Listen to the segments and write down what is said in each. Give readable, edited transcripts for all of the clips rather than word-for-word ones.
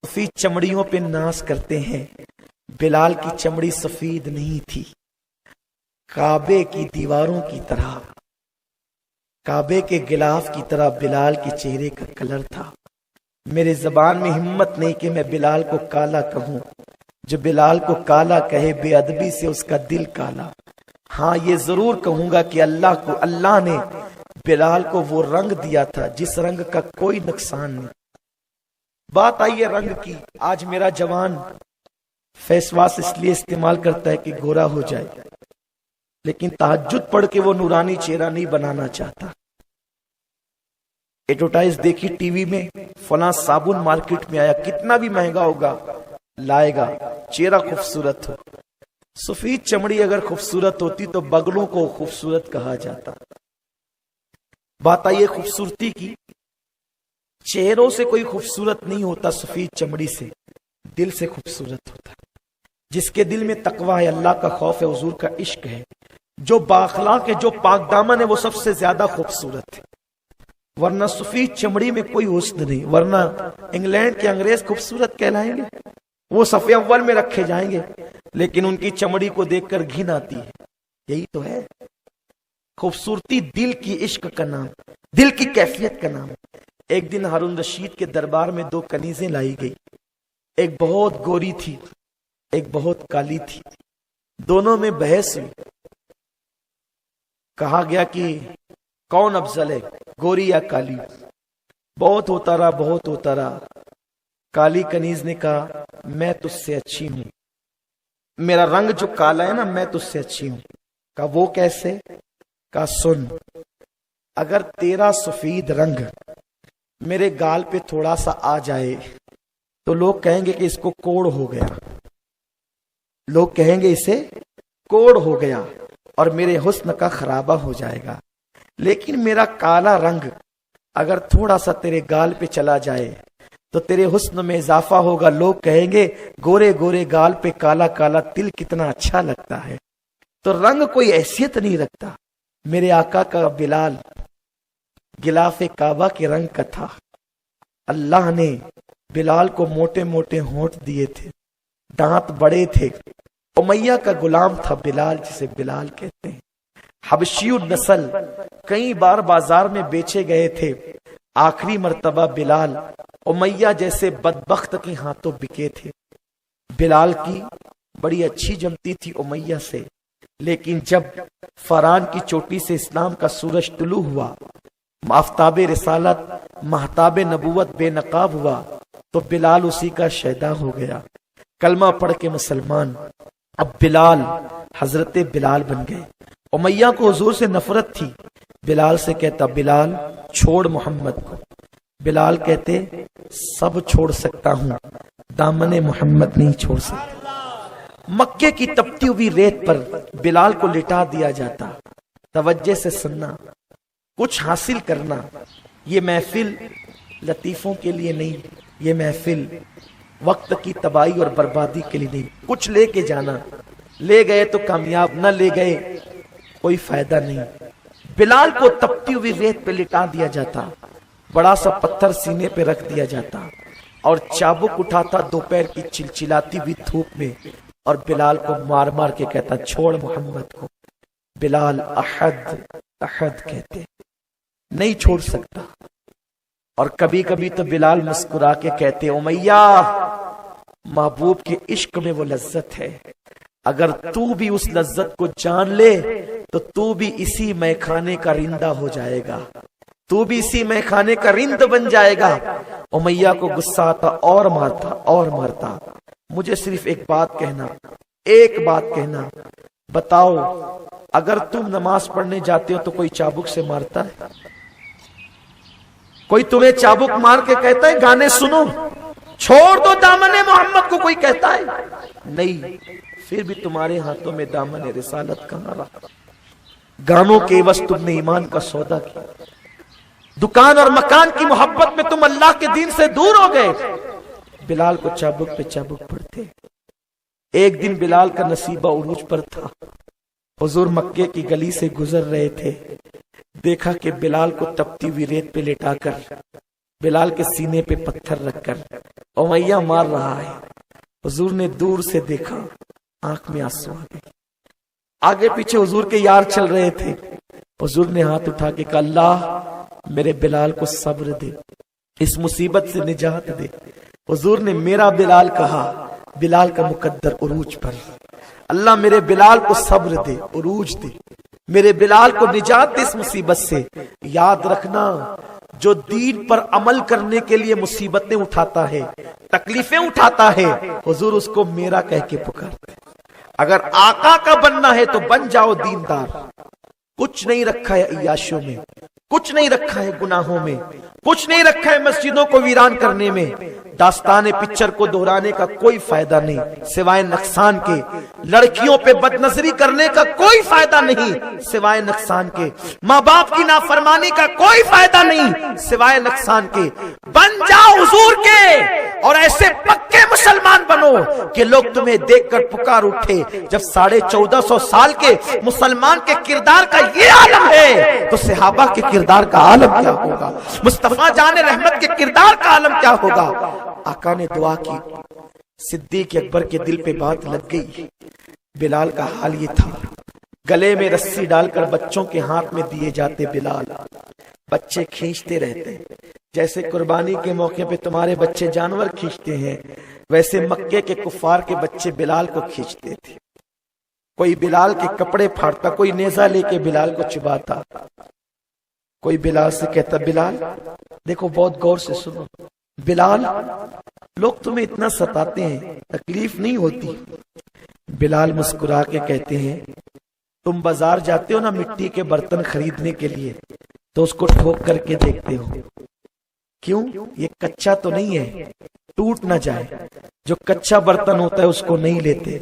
सफेद चमड़ियों पे नाज करते हैं। बिलाल की चमड़ी सफेद नहीं थी, काबे की दीवारों की तरह, काबे के गिलाफ की तरह बिलाल के चेहरे का कलर था। मेरे जबान में हिम्मत नहीं कि मैं बिलाल को काला कहूं। जो बिलाल को काला कहे बेअदबी से उसका दिल काला। हाँ, ये जरूर कहूंगा कि अल्लाह ने बिलाल को वो रंग दिया था जिस रंग का कोई नुकसान नहीं। बात आई है रंग की। आज मेरा जवान फेस वॉश इसलिए इस्तेमाल करता है कि गोरा हो जाए, लेकिन तहज्जुद पढ़ के वो नूरानी चेहरा नहीं बनाना चाहता। एडवर्टाइज देखी टीवी में, फला साबुन मार्केट में आया, कितना भी महंगा होगा लाएगा, चेहरा खूबसूरत हो। सफेद चमड़ी अगर खूबसूरत होती तो बगलों को खूबसूरत कहा जाता। बात आई है खूबसूरती की। चेहरों से कोई खूबसूरत नहीं होता, सफेद चमड़ी से दिल से खूबसूरत होता। जिसके दिल में तकवा है, अल्लाह का खौफ है, हुजूर का इश्क है, जो बाखलाक है, जो पाक दामन है, वो सबसे ज्यादा खूबसूरत है। वरना सफेद चमड़ी में कोई हुस्न नहीं। वरना इंग्लैंड के अंग्रेज खूबसूरत कहलाएंगे, वो सफ़े अव्वल में रखे जाएंगे, लेकिन उनकी चमड़ी को देखकर घिन आती है। यही तो है खूबसूरती, दिल की इश्क का नाम, दिल की कैफियत का नाम। एक दिन हारून रशीद के दरबार में दो कनीजें लाई गई। एक बहुत गोरी थी, एक बहुत काली थी। दोनों में बहस हुई। कहा गया कि कौन अफजल है, गोरी या काली। बहुत होता रहा, बहुत होता रहा। काली कनीज ने कहा मैं तुझसे अच्छी हूं, मेरा रंग जो काला है ना, मैं तुझसे अच्छी हूं। कहा वो कैसे? कहा सुन, अगर तेरा सफेद रंग मेरे गाल पे थोड़ा सा आ जाए तो लोग कहेंगे कि इसको कोढ़ हो गया, लोग कहेंगे इसे कोढ़ हो गया और मेरे हुस्न का खराबा हो जाएगा। लेकिन मेरा काला रंग अगर थोड़ा सा तेरे गाल पे चला जाए तो तेरे हुस्न में इजाफा होगा। लोग कहेंगे गोरे गोरे गाल पे काला काला तिल कितना अच्छा लगता है। तो रंग कोई हैसियत नहीं रखता। मेरे आका का बिलाल गिलाफे काबा के रंग का था। अल्लाह ने बिलाल को मोटे मोटे होंठ दिए थे, दांत बड़े थे। उमैया का गुलाम था बिलाल, जिसे बिलाल कहते हैं। हबशियु नस्ल, कई बार बाजार में बेचे गए थे। आखिरी मर्तबा बिलाल उमैया जैसे बदबख्त के हाथों बिके थे। बिलाल की बड़ी अच्छी जमती थी उमैया से, लेकिन जब फरान की चोटी से इस्लाम का सूरज तुलू हुआ, आफ्ताबे रिसालत महताबे नबूवत बेनकाब हुआ, तो बिलाल उसी का शैदा हो गया। कलमा पढ़ के मुसलमान। अब बिलाल हजरत बिलाल बन गए। उमैया को हुजूर से नफरत थी। बिलाल से कहता बिलाल छोड़ मोहम्मद को। बिलाल कहते सब छोड़ सकता हूं, दामने मोहम्मद नहीं छोड़ सकता। मक्के की तपती हुई रेत पर बिलाल को लिटा दिया जाता। तवज्जे से सुनना, कुछ हासिल करना। ये महफिल लतीफों के लिए नहीं, ये महफिल वक्त की तबाही और बर्बादी के लिए नहीं। कुछ लेके जाना, ले गए तो कामयाब, न ले गए कोई फायदा नहीं। बिलाल को तपती हुई रेत पे लिटा दिया जाता, बड़ा सा पत्थर सीने पे रख दिया जाता और चाबुक उठाता दोपहर की चिलचिलाती हुई धूप में और बिलाल को मार मार के कहता छोड़ मोहम्मद को। बिलाल अहद अहद कहते, नहीं छोड़ सकता। और कभी कभी तो बिलाल मुस्कुरा के कहते उमैया, महबूब के इश्क में वो लज्जत है, अगर तू भी उस लज्जत को जान ले तो तू भी इसी मैखाने का रिंदा हो जाएगा, तू भी इसी मैखाने का रिंद बन जाएगा। उमैया को गुस्सा आता और मारता और मारता। मुझे सिर्फ एक बात कहना, एक बात कहना, बताओ अगर तुम नमाज पढ़ने जाते हो तो कोई चाबुक से मारता है? कोई तुम्हें चाबुक मार के कहता है गाने सुनो, छोड़ दो दामने मोहम्मद को, कोई कहता है? नहीं। फिर भी तुम्हारे हाथों में दामने रिसालत कहां रहा? गानों के बस तुमने ईमान का सौदा किया। दुकान और मकान की मोहब्बत में तुम अल्लाह के दीन से दूर हो गए। बिलाल को चाबुक पे चाबुक पड़ते। एक दिन बिलाल का नसीबा उरूज पर था। हुजूर मक्के की गली से गुजर रहे थे, देखा कि बिलाल को तपती हुई रेत पे लेटाकर बिलाल के सीने पे पत्थर रखकर उमैया मार रहा है। हुजूर ने दूर से देखा, आंख में आंसू आ गए। आगे पीछे हुजूर के यार चल रहे थे। हुजूर ने हाथ उठा के कहा, अल्लाह मेरे बिलाल को सब्र दे, इस मुसीबत से निजात दे। हुजूर ने मेरा बिलाल कहा, बिलाल का मुकद्दर उरूज पर, अल्लाह मेरे बिलाल को सब्र दे, उरूज दे, मेरे बिलाल को निजात दे इस मुसीबत से। याद रखना, जो दीन पर अमल करने के लिए मुसीबतें उठाता है, तकलीफें उठाता है, हुजूर उसको मेरा कह के पुकारते। अगर आका का बनना है तो बन जाओ दीनदार। कुछ नहीं रखा है अय्याशों में, कुछ नहीं रखा है गुनाहों में, कुछ नहीं रखा है मस्जिदों को वीरान करने में। दास्तान पिक्चर को दोहराने का कोई फायदा नहीं सिवाय नुकसान के। लड़कियों पे बदनजरी करने का कोई फायदा नहीं सिवाय नुकसान के। माँ बाप की नाफरमानी का कोई फायदा नहीं सिवाय नुकसान के। बन जाओ हुजूर के और ऐसे पक्के मुसलमान बनो कि लोग तुम्हें देखकर पुकार उठे। जब 1450 साल के मुसलमान के किरदार का ये आलम है तो सहाबा के किरदार का आलम क्या होगा, मुस्तफा जाने रहमत के किरदार का आलम क्या होगा। आका ने दुआ की, सिद्दीक अकबर के दिल पे बात लग गई। बिलाल का हाल ये था, गले में रस्सी डालकर बच्चों के हाथ में दिए जाते बिलाल। बच्चे खींचते रहते, जैसे कुर्बानी के मौके पे तुम्हारे बच्चे जानवर खींचते हैं, वैसे मक्के के कुफार के बच्चे बिलाल को खींचते थे। कोई बिलाल के कपड़े फाड़ता, कोई नेजा लेके बिलाल को चुबाता, कोई बिलाल से कहता, बिलाल देखो, बहुत गौर से सुनो, बिलाल लोग तुम्हें इतना सताते हैं, तकलीफ नहीं होती? बिलाल मुस्कुरा के कहते हैं, तुम बाजार जाते हो ना मिट्टी के बर्तन खरीदने के लिए, तो उसको ठोक करके देखते हो, क्यों? ये कच्चा तो नहीं है, टूट ना जाए। जो कच्चा बर्तन होता है उसको नहीं लेते,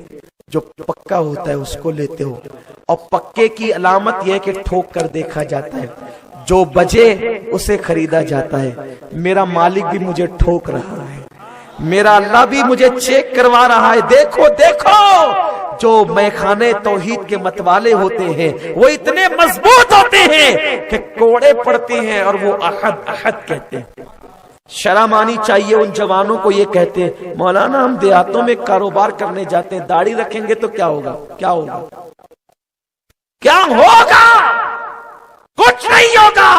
जो पक्का होता है उसको लेते हो। और पक्के की अलामत यह है कि ठोक कर देखा जाता है, जो बजे उसे खरीदा जाता है। मेरा मालिक भी मुझे ठोक रहा है, मेरा अल्लाह भी मुझे चेक करवा रहा है। देखो देखो, जो मैखाने तौहीद के मतवाले होते हैं वो इतने मजबूत होते हैं कि कोड़े पड़ते हैं और वो अहद अहद कहते हैं। शर्म आनी चाहिए उन जवानों को। ये कहते हैं, मौलाना हम देहातों में कारोबार करने जाते हैं, दाढ़ी रखेंगे तो क्या होगा? क्या होगा? क्या होगा? कुछ नहीं होगा।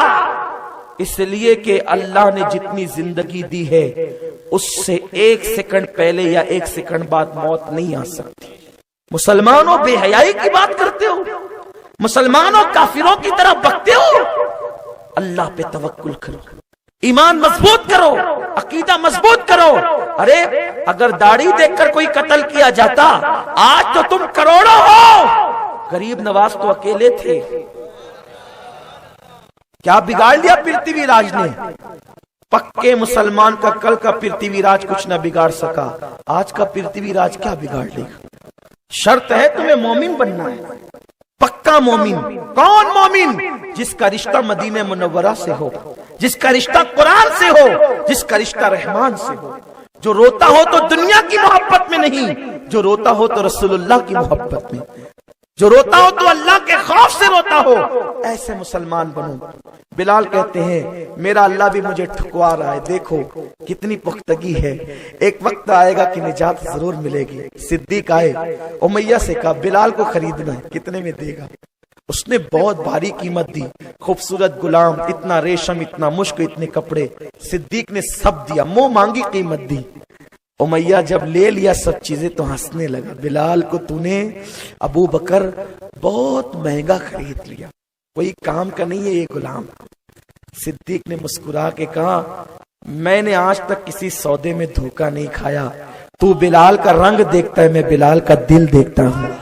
इसलिए कि अल्लाह ने जितनी जिंदगी दी है उससे 1 सेकंड पहले या 1 सेकंड बाद मौत नहीं आ सकती। मुसलमानों, बेहयाई की बात करते हो, मुसलमानों काफिरों की तरह बकते हो। अल्लाह पे तवक्कुल करो, ईमान मजबूत करो, अकीदा मजबूत करो। अरे अगर दाढ़ी देखकर कोई कत्ल किया जाता, आज तो तुम करोड़ों हो। गरीब नवाज तो अकेले थे, क्या बिगाड़ लिया पृथ्वीराज ने? पक्के मुसलमान का कल का पृथ्वीराज कुछ न बिगाड़ सका, आज का पृथ्वीराज क्या बिगाड़ लेगा? शर्त है तुम्हें मोमिन बनना है, पक्का मोमिन। कौन मोमिन? जिसका रिश्ता मदीने मुनव्वरा से हो, जिसका रिश्ता कुरान से हो, जिसका रिश्ता रहमान से हो, जो रोता हो तो दुनिया की मोहब्बत में नहीं, जो रोता हो तो रसूलुल्लाह की मोहब्बत में, जो रोता हो तो अल्लाह के खौफ से रोता हो। ऐसे मुसलमान बनो। बिलाल कहते हैं, मेरा अल्लाह भी मुझे ठुकवा रहा है, देखो कितनी पुख्तगी है, एक वक्त आएगा कि निजात जरूर मिलेगी। सिद्दीक आए, उमैया से कहा, बिलाल को खरीदना है, कितने में देगा? उसने बहुत भारी कीमत दी, खूबसूरत गुलाम, इतना रेशम, इतना मुश्क, इतने कपड़े। सिद्दीक ने सब दिया, मुंह मांगी कीमत दी। उमैया जब ले लिया सब चीजें तो हंसने लगा, बिलाल को तूने अबू बकर बहुत महंगा खरीद लिया, कोई काम का नहीं है ये गुलाम। सिद्दीक ने मुस्कुरा के कहा, मैंने आज तक किसी सौदे में धोखा नहीं खाया, तू बिलाल का रंग देखता है, मैं बिलाल का दिल देखता हूँ।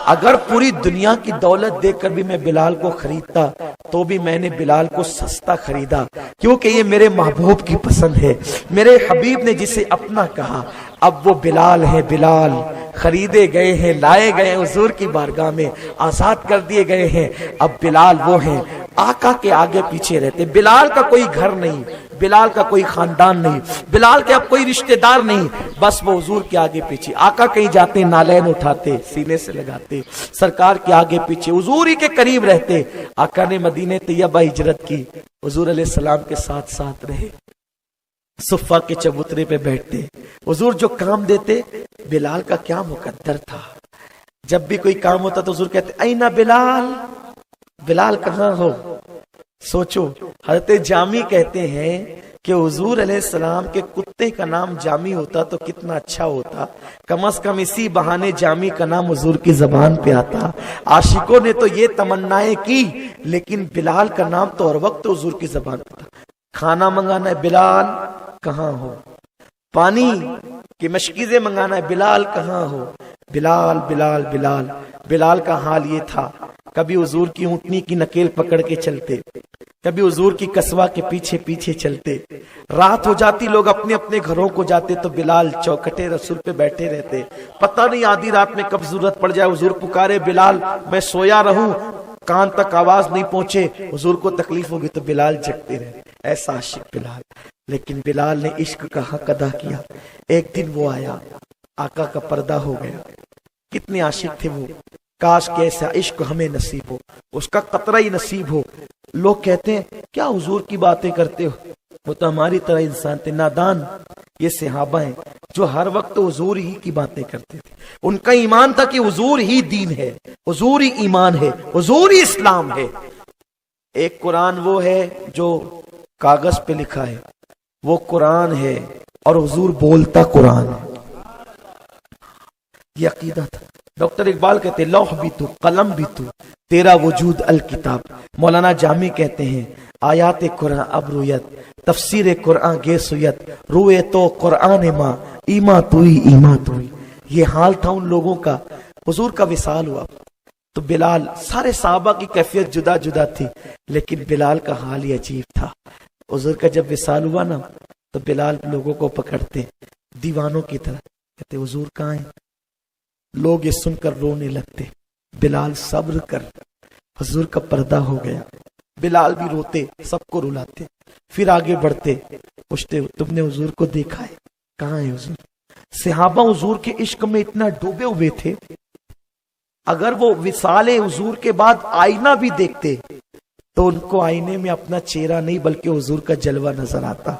अगर पूरी दुनिया की दौलत देखकर भी मैं बिलाल को खरीदता तो भी मैंने बिलाल को सस्ता खरीदा, क्योंकि ये मेरे महबूब की पसंद है, मेरे हबीब ने जिसे अपना कहा। अब वो बिलाल है, बिलाल खरीदे गए हैं, लाए गए हुजूर की बारगाह में, आजाद कर दिए गए हैं। अब बिलाल वो हैं, आका के आगे पीछे रहते। बिलाल का कोई घर नहीं, बिलाल का कोई खानदान नहीं, बिलाल के अब कोई रिश्तेदार नहीं, बस वो हुजूर के आगे पीछे। आका कहीं जाते नालैन उठाते, सीने से लगाते, सरकार के आगे पीछे हुजूर ही के करीब रहते। आका ने मदीने तैयबा हिजरत की, हुजूर अलैहि सलाम के साथ साथ रहे। सुफ़ा के चबूतरे पे बैठते, हुजूर जो काम देते, बिलाल का क्या मुकद्दर था। जब भी कोई काम होता तो हुजूर कहते ऐना बिलाल, बिलाल कहाँ हो। सोचो, हज़रत जामी कहते हैं कि हुजूर अलैहिस्सलाम के कुत्ते का नाम जामी होता तो कितना अच्छा होता, कम से कम इसी बहाने जामी का नाम हुजूर की जबान पे आता। आशिकों ने तो ये तमन्नाएं की, लेकिन बिलाल का नाम तो हर वक्त हुजूर की जबान पे था। खाना मंगाना है, बिलाल कहाँ हो। पानी की मशकीज़ें मंगाना है, बिलाल कहाँ हो। बिलाल बिलाल बिलाल। बिलाल का हाल ये था, कभी हुजूर की ऊँटनी की नकेल पकड़ के चलते, कभी हुजूर की कसवा के पीछे पीछे चलते। रात हो जाती, लोग अपने अपने घरों को जाते, तो बिलाल चौखटे रसूल पे बैठे रहते। पता नहीं आधी रात में कब जरूरत पड़ जाए, हुजूर पुकारे बिलाल, मैं सोया रहूं, कान तक आवाज नहीं पहुंचे, हुजूर को तकलीफ होगी, तो बिलाल जगते रहे। ऐसा आशिक बिलाल। लेकिन बिलाल ने इश्क का हक अदा किया। एक दिन वो आया, आका का पर्दा हो गया। कितने आशिक थे वो, काश के ऐसा इश्क हमें नसीब हो, उसका कतरा ही नसीब हो। लोग कहते हैं क्या हुजूर की बातें करते हो, वो तो हमारी तरह इंसान थे, नादान। ये सहाबा हैं जो हर वक्त हुजूर ही की बातें करते थे। उनका ईमान था कि हुजूर ही दीन है, हुजूर ही ईमान है, हुजूर ही इस्लाम है। एक कुरान वो है जो कागज पे लिखा है, वो कुरान है, और हुजूर बोलता कुरान है। ये अकीदा था। डॉक्टर इकबाल कहते लौह भी तू, कलम भी तू, तेरा वजूद अल किताब। मौलाना जामी कहते हैं आयात कुरान अब रुयत, तफसीर कुरान गे सुयत, रुए तो कुरान माँ, ईमा तुई ईमा तुई। ये हाल था उन लोगों का। हुजूर का विसाल हुआ तो बिलाल, सारे साहबा की कैफियत जुदा जुदा थी, लेकिन बिलाल का हाल ही अजीब था। हुजूर का जब विसाल हुआ ना, तो बिलाल लोगों को पकड़ते दीवानों की तरह, कहते हुजूर कहाँ हैं। लोग ये सुनकर रोने लगते, बिलाल सब्र कर। हुजूर का पर्दा हो गया, बिलाल भी रोते, सबको रुलाते। फिर आगे बढ़ते, पूछते तुमने हुजूर को देखा है, कहाँ है हुजूर। सहाबा हुजूर के इश्क में इतना डूबे हुए थे, अगर वो विसाले हुजूर के बाद आईना भी देखते तो उनको आईने में अपना चेहरा नहीं बल्कि हुजूर का जलवा नजर आता।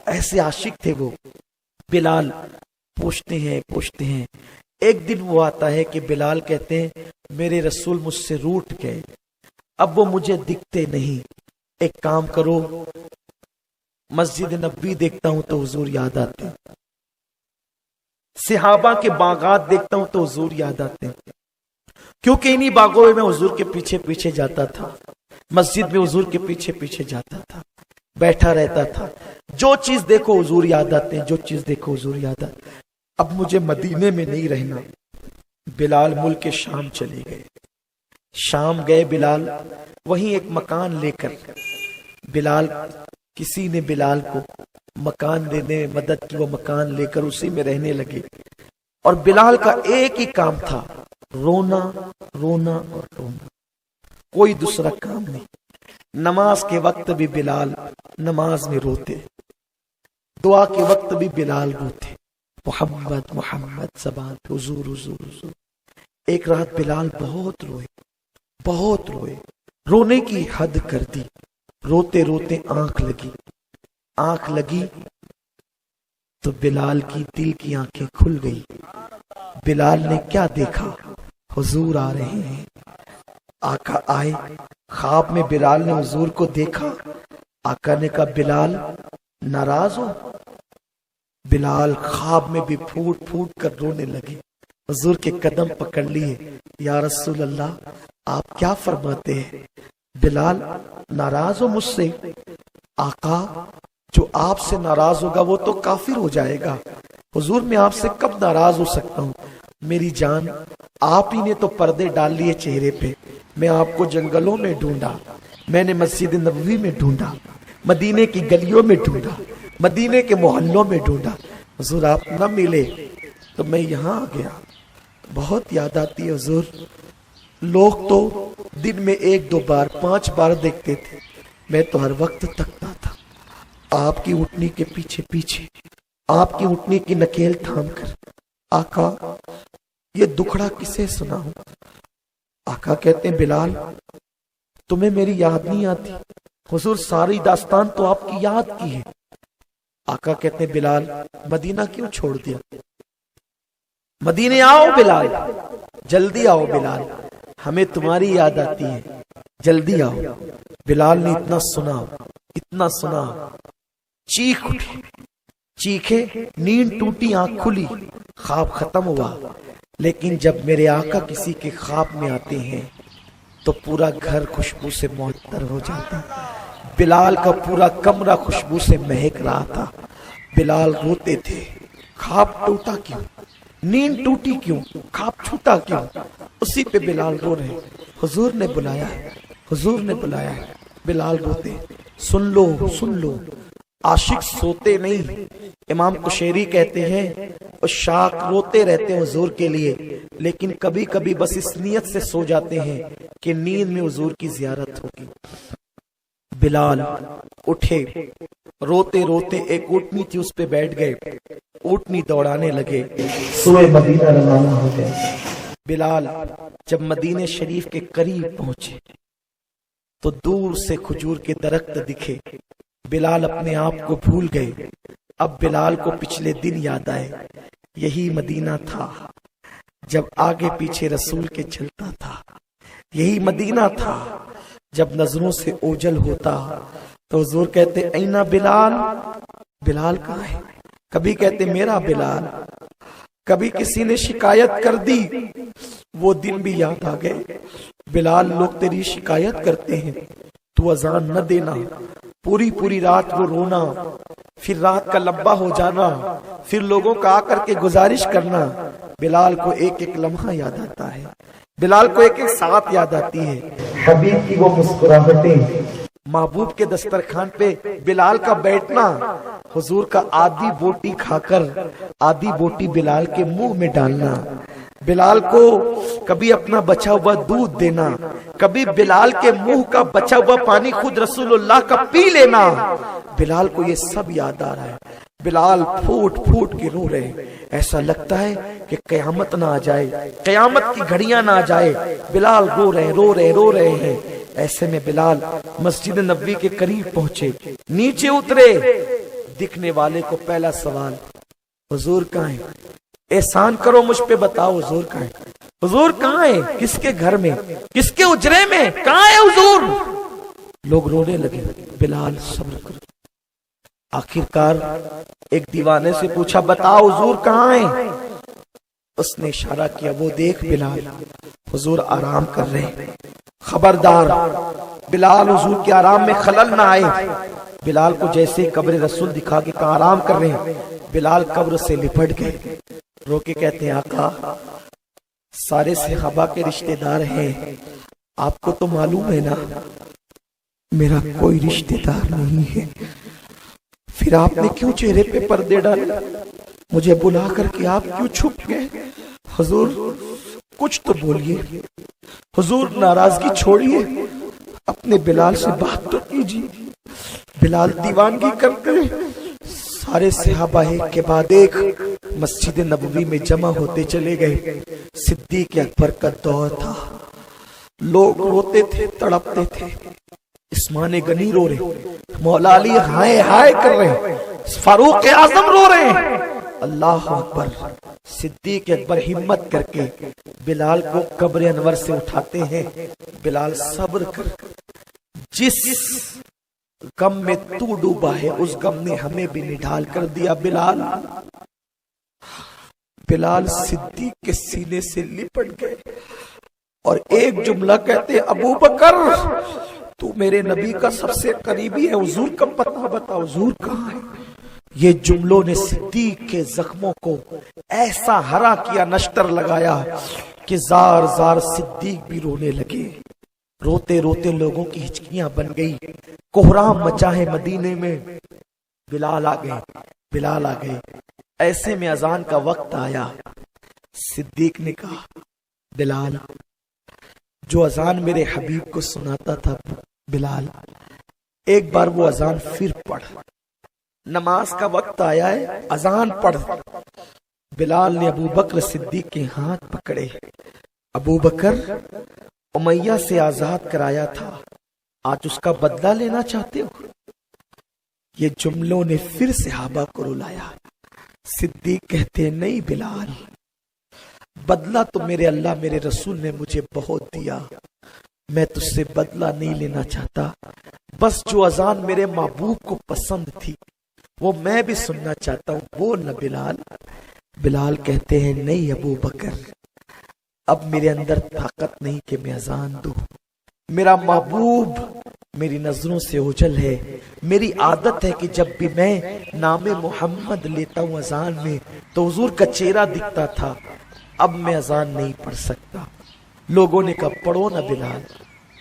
ऐसे आशिक थे वो। बिलाल पूछते हैं। एक दिन वो आता है कि बिलाल कहते हैं मेरे रसूल मुझसे रूठ गए, अब वो मुझे दिखते नहीं, एक काम करो, मस्जिद नबी देखता हूं तो हुजूर याद आते हैं, सहाबा के बागात देखता हूं तो हुजूर याद आते हैं, क्योंकि इन्हीं बागों में मैं हुजूर के पीछे पीछे जाता था, मस्जिद में हुजूर के पीछे पीछे जाता था, बैठा रहता था। जो चीज देखो हुजूर याद आते हैं, जो चीज देखो हुजूर याद आते हैं। अब मुझे मदीने में नहीं रहना। बिलाल मुल्क शाम चले गए। शाम गए बिलाल, वहीं एक मकान लेकर बिलाल, किसी ने बिलाल को मकान देने में मदद की, वो मकान लेकर उसी में रहने लगे। और बिलाल का एक ही काम था, रोना रोना और रोना, कोई दूसरा काम नहीं। नमाज के वक्त भी बिलाल नमाज में रोते, दुआ के वक्त भी बिलाल रोते, मोहम्मद मोहम्मद ज़बान पे, हुजूर हुजूर हुजूर। एक रात बिलाल बहुत रोए, रोने की हद कर दी। रोते रोते आंख लगी तो बिलाल की दिल की आंखें खुल गई। बिलाल ने क्या देखा, हुजूर आ रहे हैं। आका आए, ख्वाब में बिलाल ने हुजूर को देखा। आका ने कहा बिलाल नाराज हो। बिलाल ख्वाब में भी फूट फूट कर रोने लगे। हुजूर के कदम पकड़ लिए, या रसूल अल्लाह आप क्या फरमाते हैं। बिलाल नाराज हो मुझसे। आका जो आपसे नाराज होगा वो तो काफिर हो जाएगा। हुजूर मैं आपसे कब नाराज हो सकता हूँ। मेरी जान, आप ही ने तो पर्दे डाल लिए चेहरे पे। मैं आपको जंगलों में ढूंढा, मैंने मस्जिद नबवी में ढूंढा, मदीने की गलियों में ढूंढा, मदीने के मोहल्लों में ढूंढा। हुजूर आप न मिले तो मैं यहाँ आ गया। बहुत याद आती है हुजूर। लोग तो दिन में 1-2 बार 5 बार देखते थे, मैं तो हर वक्त तकता था आपकी उठनी के पीछे पीछे, आपकी उठनी की नकेल थाम कर। आका ये दुखड़ा किसे सुनाऊं। आका कहते हैं बिलाल तुम्हें मेरी याद नहीं आती। हुजूर सारी दास्तान तो आपकी याद की है। आका कहते हैं बिलाल मदीना क्यों छोड़ दिया, मदीने आओ बिलाल, जल्दी आओ बिलाल, हमें तुम्हारी याद आती है, जल्दी आओ। बिलाल ने इतना सुना, चीख उठी, चीखे, नींद टूटी, आंख खुली, ख्वाब खत्म हुआ। लेकिन जब मेरे आका किसी के ख्वाब में आते हैं तो पूरा घर खुशबू से मुअत्तर हो जाता। बिलाल का पूरा कमरा खुशबू से महक रहा था। बिलाल रोते थे, ख्वाब टूटा क्यों, नींद टूटी क्यों, ख्वाब छूटा क्यों। उसी पे बिलाल रो रहे, हुजूर ने बुलाया है, हुजूर ने बुलाया है। बिलाल रोते, सुन लो, आशिक सोते नहीं। इमाम कुशैरी कहते हैं उशाक रोते रहते हैं हुजूर के लिए, लेकिन कभी कभी बस इस नियत से सो जाते हैं कि नींद में हुजूर की जियारत होगी। बिलाल उठे, रोते रोते एक ऊँटनी थी उस पे बैठ गए, ऊँटनी दौड़ाने लगे, सुबह मदीना रवाना हो गए। बिलाल जब मदीने शरीफ के करीब पहुंचे तो दूर से खजूर के दरख्त दिखे। बिलाल अपने आप को भूल गए। अब बिलाल को पिछले दिन याद आए, यही मदीना था जब आगे पीछे रसूल के चलता था, यही मदीना था जब नजरों से ओझल होता तो हुजूर कहते ऐना बिलाल, बिलाल कहाँ है। कभी कहते मेरा बिलाल, कभी किसी ने शिकायत कर दी, वो दिन भी याद आ गए। बिलाल लोग तेरी शिकायत करते हैं, तू अजान न देना, पूरी पूरी रात वो रोना, फिर रात का लंबा हो जाना, फिर लोगों का आकर के गुजारिश करना। बिलाल को एक एक लम्हा याद आता है, बिलाल को एक एक साथ याद आती है, हबीब की वो मुस्कुराहटें, महबूब के दस्तरखान पे बिलाल का बैठना, हुजूर का आधी बोटी खाकर आधी बोटी बिलाल के मुंह में डालना, बिलाल को कभी अपना बचा हुआ दूध देना, कभी बिलाल के मुंह का बचा हुआ पानी खुद रसूलुल्लाह का पी लेना। बिलाल को ये सब याद आ रहा है। बिलाल फूट फूट के रो रहे, ऐसा लगता है कि कयामत ना आ जाए, कयामत की घड़ियां ना आ जाए। बिलाल रो रहे हैं। ऐसे में बिलाल मस्जिद नबवी के करीब पहुंचे, नीचे उतरे, दिखने वाले को पहला सवाल, हुजूर कहाँ है, एहसान करो मुझ पे, बताओ हुजूर कहाँ है, हुजूर कहाँ है, किसके घर में, किसके उजरे में, कहाँ है हुजूर। लोग रोने लगे। बिलाल सब्र करो। आखिरकार एक दीवाने से पूछा, बताओ हुजूर कहाँ है। उसने इशारा किया, वो देख बिलाल, हुजूर आराम कर रहे हैं, खबरदार बिलाल हुजूर के आराम में खलल ना आए। बिलाल को जैसे कब्र रसूल दिखा के कहा आराम कर रहे हैं, बिलाल कब्र से लिपट गए। रोके कहते हैं, आका सारे सहाबा के रिश्तेदार हैं, आपको तो मालूम है ना मेरा कोई रिश्तेदार नहीं है, फिर आपने क्यों चेहरे पे पर्दे डाले, मुझे बुला करके आप क्यों छुप गए। हुजूर कुछ तो बोलिए, हुजूर नाराजगी छोड़िए, अपने बिलाल से बात तो कीजिए। बिलाल दीवानगी करते, सारे सहाबा एक के बाद एक मस्जिद नबवी में जमा होते चले गए। सिद्दीक अकबर का दौर था, लोग रोते थे, तड़पते थे। उस्मान गनी रो रहे, मौला अली हाय हाय कर रहे, फारूक आजम रो रहे हैं। अल्लाह अकबर। सिद्दीक अकबर हिम्मत करके बिलाल को कब्र अनवर से उठाते हैं। बिलाल सब्र कर, जिस गम में तू डूबा है उस गम ने हमें भी निढाल कर दिया। बिलाल सिद्दीक के सीने से लिपट गए और एक जुमला कहते, अबू बकर तू मेरे नबी का सबसे करीबी है, हुजूर का पता बताओ, हुजूर कहाँ है। ये जुमलों ने सिद्दीक के जख्मों को ऐसा हरा किया, नश्तर लगाया कि जार जार सिद्दीक भी रोने लगे। रोते रोते लोगों की हिचकियां बन गई, कोहराम मचा है मदीने में। बिलाल आ गए। ऐसे में अजान का वक्त आया। सिद्दीक ने कहा, बिलाल जो अजान मेरे हबीब को सुनाता था, बिलाल एक बार वो अजान फिर पढ़, नमाज का वक्त आया है, अजान पढ़। बिलाल ने अबू बकर सिद्दीक के हाथ पकड़े। अबू बकर उमैया से आजाद कराया था, आज उसका बदला लेना चाहते हो। یہ جملوں نے پھر صحابہ کو رلایا۔ صدیق کہتے ہیں نہیں بلال، بدلہ تو میرے اللہ میرے رسول نے مجھے بہت دیا، میں تجھ سے بدلہ نہیں لینا چاہتا، بس جو اذان میرے محبوب کو پسند تھی وہ میں بھی سننا چاہتا ہوں، وہ نہ بلال۔ بلال کہتے ہیں نہیں ابو بکر، اب میرے اندر طاقت نہیں کہ میں اذان دوں، میرا محبوب میری نظروں سے اوجھل ہے، میری عادت ہے کہ جب بھی میں نام محمد لیتا ہوں اذان میں تو حضور کا چہرہ دکھتا تھا، اب میں اذان نہیں پڑھ سکتا۔ لوگوں نے کہا پڑھو نہ بلال،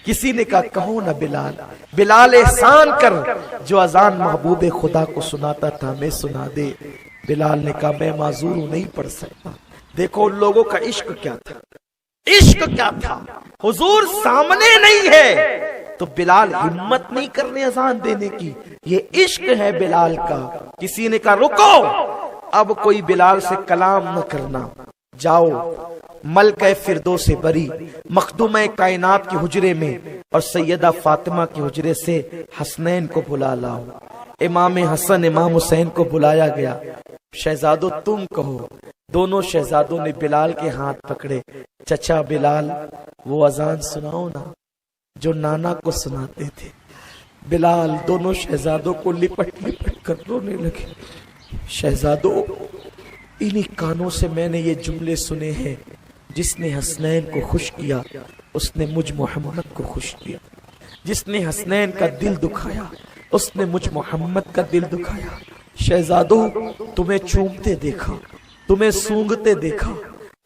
کسی نے کہا کہو نہ بلال، بلال احسان کر جو اذان محبوب خدا کو سناتا تھا میں سنا دے۔ بلال نے کہا میں معذور ہوں نہیں پڑھ سکتا۔ دیکھو ان لوگوں کا عشق کیا تھا، عشق کیا تھا، حضور سامنے نہیں ہے تو بلال ہمت نہیں کرنے اذان دینے کی، یہ عشق ہے بلال کا۔ کسی نے کہا رکو، اب کوئی بلال سے کلام نہ کرنا، جاؤ ملکہ فردوس بری مخدومہ کائنات کے حجرے میں اور سیدہ فاطمہ کے حجرے سے حسنین کو بلا لاؤ۔ امام حسن امام حسین کو بلایا گیا، شہزادو تم کہو۔ دونوں شہزادوں نے بلال کے ہاتھ پکڑے، چچا بلال وہ اذان سناؤ نا جو نانا کو سناتے تھے۔ بلال دونوں شہزادوں کو لپٹ لپٹ کر رونے لگے۔ شہزادوں انہی کانوں سے میں نے یہ جملے سنے ہیں، جس نے حسنین کو خوش کیا اس نے مجھ محمد کو خوش کیا، جس نے حسنین کا دل دکھایا اس نے مجھ محمد کا دل دکھایا۔ شہزادوں تمہیں چومتے دیکھا، تمہیں سونگتے دیکھا،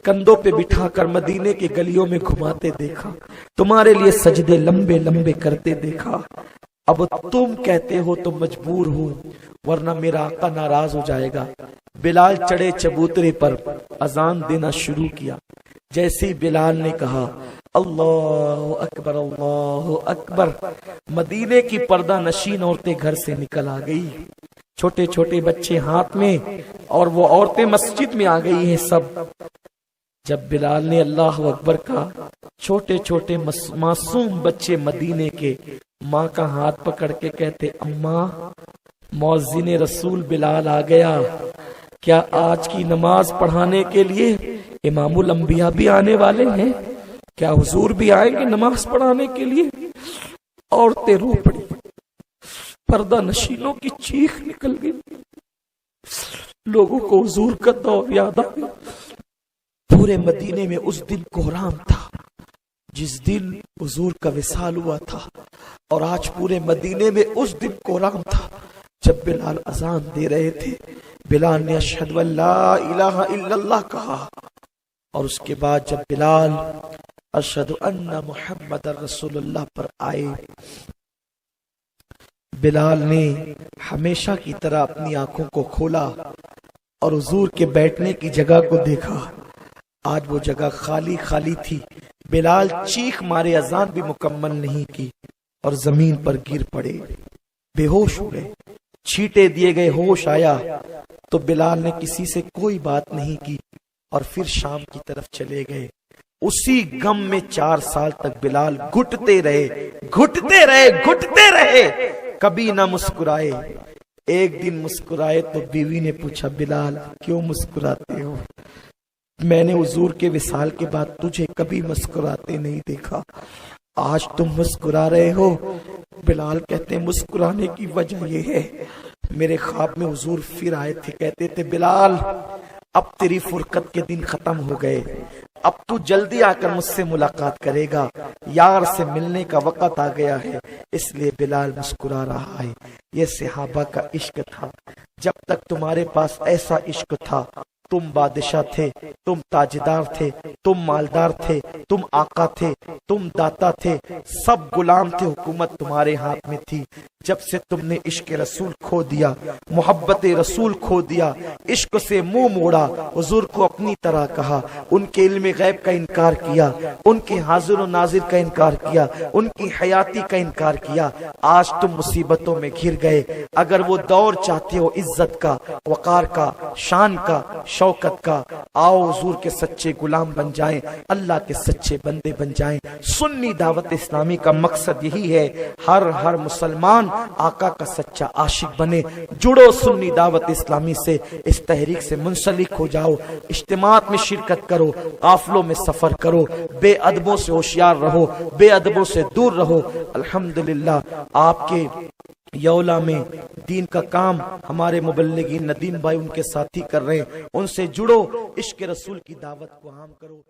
کندھوں پہ بٹھا کر مدینے کی گلیوں میں گھماتے دیکھا، تمہارے لیے سجدے لمبے لمبے کرتے دیکھا، اب تم کہتے ہو تو مجبور ہوں ورنہ میرا آقا ناراض ہو جائے گا۔ بلال چڑھے چبوترے پر اذان دینا شروع کیا۔ جیسے بلال نے کہا اللہ اکبر اللہ اکبر، مدینے کی پردہ نشین عورتیں گھر سے نکل آ گئی، چھوٹے چھوٹے بچے ہاتھ میں، اور وہ عورتیں مسجد میں آ گئی ہیں سب۔ جب بلال نے اللہ اکبر کہا، چھوٹے چھوٹے معصوم بچے مدینے کے ماں کا ہاتھ پکڑ کے کہتے اماں مؤذن رسول بلال آ گیا، کیا آج کی نماز پڑھانے کے لیے امام الانبیاء بھی آنے والے ہیں؟ کیا حضور بھی آئیں گے نماز پڑھانے کے لیے؟ عورتیں رو پڑی، پردہ نشینوں کی چیخ نکل گئی، لوگوں کو حضور کا دور یاد آ گیا۔ پورے مدینے میں اس دن کوہرام تھا جس دن حضور کا وصال ہوا تھا، اور آج پورے مدینے میں اس دن کوہرام تھا جب بلال اذان دے رہے تھے۔ بلال نے اشہد ان لا الہ الا اللہ کہا، اور اس کے بعد جب بلال اشہد ان محمد رسول اللہ پر آئے، بلال نے ہمیشہ کی طرح اپنی آنکھوں کو کھولا اور حضور کے بیٹھنے کی جگہ کو دیکھا۔ آج وہ جگہ خالی خالی تھی۔ بلال چیخ مارے، اذان بھی مکمل نہیں کی اور زمین پر گر پڑے، بے ہوش ہو گئے، چھینٹے دیے گئے، ہوش آیا تو بلال نے کسی سے کوئی بات نہیں کی اور پھر شام کی طرف چلے گئے۔ اسی غم میں 4 سال تک بلال گھٹتے رہے، گھٹتے رہے، گھٹتے رہے، کبھی نہ مسکرائے۔ ایک دن مسکرائے تو بیوی نے پوچھا بلال کیوں مسکراتے ہو؟ میں نے حضور کے وصال کے بعد تجھے کبھی مسکراتے نہیں دیکھا، آج تم مسکرا رہے ہو۔ بلال کہتے ہیں مسکرانے کی وجہ یہ ہے، میرے خواب میں حضور پھر آئے تھے، کہتے تھے بلال اب تیری فرقت کے دن ختم ہو گئے، اب تو جلدی آ کر مجھ سے ملاقات کرے گا، یار سے ملنے کا وقت آ گیا ہے۔ اس لیے بلال مسکرا رہا ہے۔ یہ صحابہ کا عشق تھا۔ جب تک تمہارے پاس ایسا عشق تھا، تم بادشاہ تھے، تم تاجدار تھے، تم مالدار تھے، تم آقا تھے، تم داتا تھے، سب غلام تھے، حکومت تمہارے ہاتھ میں تھی۔ جب سے تم نے عشق رسول کھو دیا، محبت رسول کھو دیا، عشق سے منہ موڑا، حضور کو اپنی طرح کہا، ان کے علم غیب کا انکار کیا، ان کے حاضر و ناظر کا انکار کیا، ان کی حیاتی کا انکار کیا، آج تم مصیبتوں میں گھر گئے۔ اگر وہ دور چاہتے ہو عزت کا، وقار کا، شان کا، شوکت کا، آؤ حضور کے سچے غلام بن جائیں، اللہ کے سچے بندے بن جائیں۔ سنی دعوت اسلامی کا مقصد یہی ہے، ہر مسلمان آقا کا سچا عاشق بنے. جڑو سنی دعوت اسلامی سے, اس تحریک سے منسلک ہو جاؤ, اجتماعات میں شرکت کرو, قافلوں میں سفر کرو, بے ادبوں سے ہوشیار رہو, بے ادبوں سے دور رہو. الحمدللہ آپ کے یولا میں دین کا کام ہمارے مبلغین ندیم بھائی ان کے ساتھی کر رہے ہیں. ان سے جڑو, عشق رسول کی دعوت کو عام کرو.